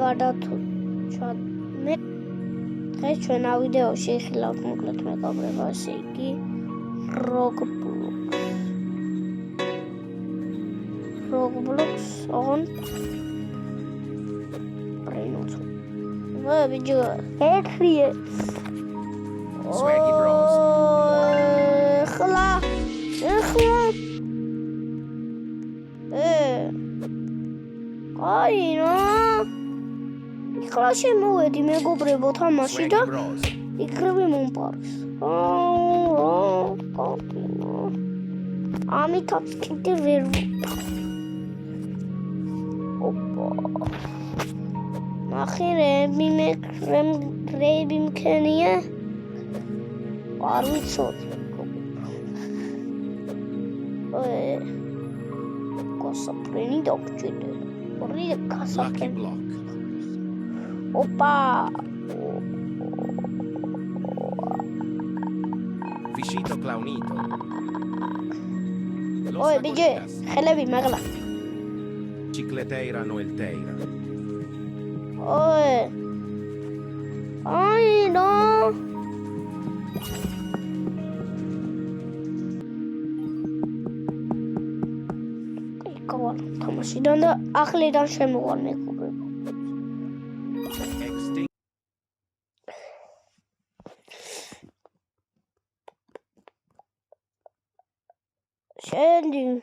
ვარ და თუ მე დღეს ჩვენა ვიდეოში იხილავთ მოკლედ მეგობრებო, ესე იგი Roblox on Reynolds. Well, bijo. Ekriye. Swaggy Bros. Khla. Ay no. Khla შემოვედი მეგობრებო თამაში და იქრები მომპარს. ამითაც კიდე ვერ ნახე რეები მქენია არ ვიცოდი გასაფრენი დაგჭირდა ორი გასაფრენი ოპა Fiscito Clownito. Oi, BJ, خلبي مغلى. Cicleteira Noelteira. Oi. Ai, no. Იკავალ თამაშიდან და ახლიდან შემოვალ მეგობრებო. Sending.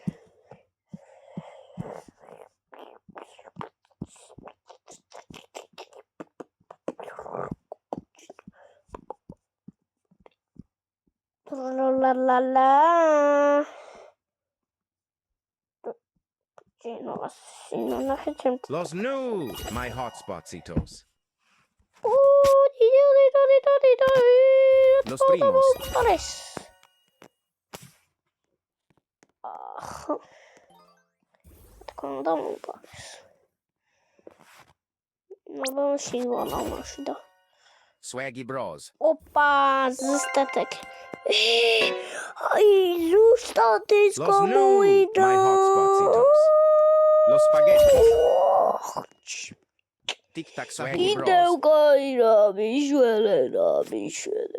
La la la. Los new, my hotspotsitos. Los primos. Quando não parece. Não vamos chegar lá mais da. Swaggy Bros. Opa, zostatek. Ai, zostatek como ido. My hotspotsitos. Los spaghetti. Tic tac Swaggy Bros. Ideu caira, bijuela, bijuela.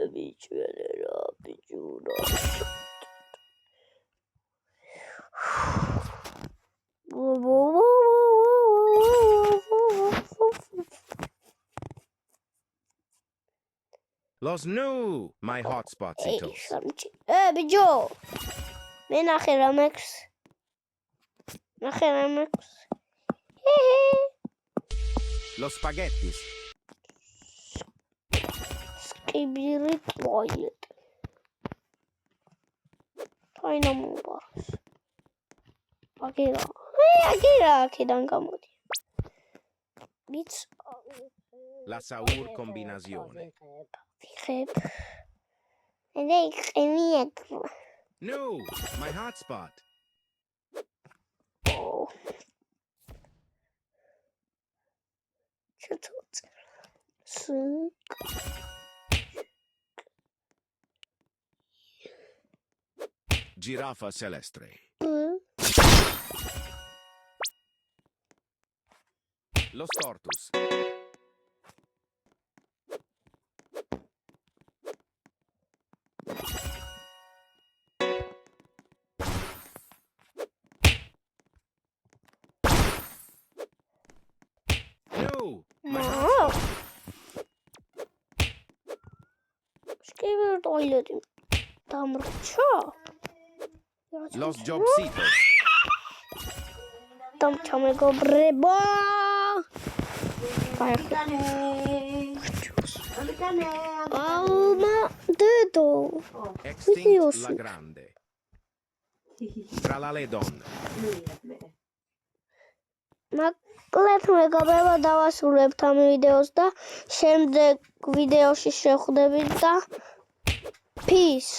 Los new, my hotspotsitos. Bijo. მე ნახე რამექს. Los spaghettis. Skibiri toilet. Toina mobars. Agera, akიდან გამოდი. Mits. La Saur combinazione. No, my hotspot. Oh. Giraffa celestre. Los tortus. No, my hotspot. Skibiri toilet. Tamrcha. Los jobsitos. Tamcha megobrebo. Alma dedo. Extinct la grande. Tra la le donne. Მოკლედ მეგობრებო, დავასრულებთ ამ ვიდეოს და შემდეგ ვიდეოში შევხვდებით და peace.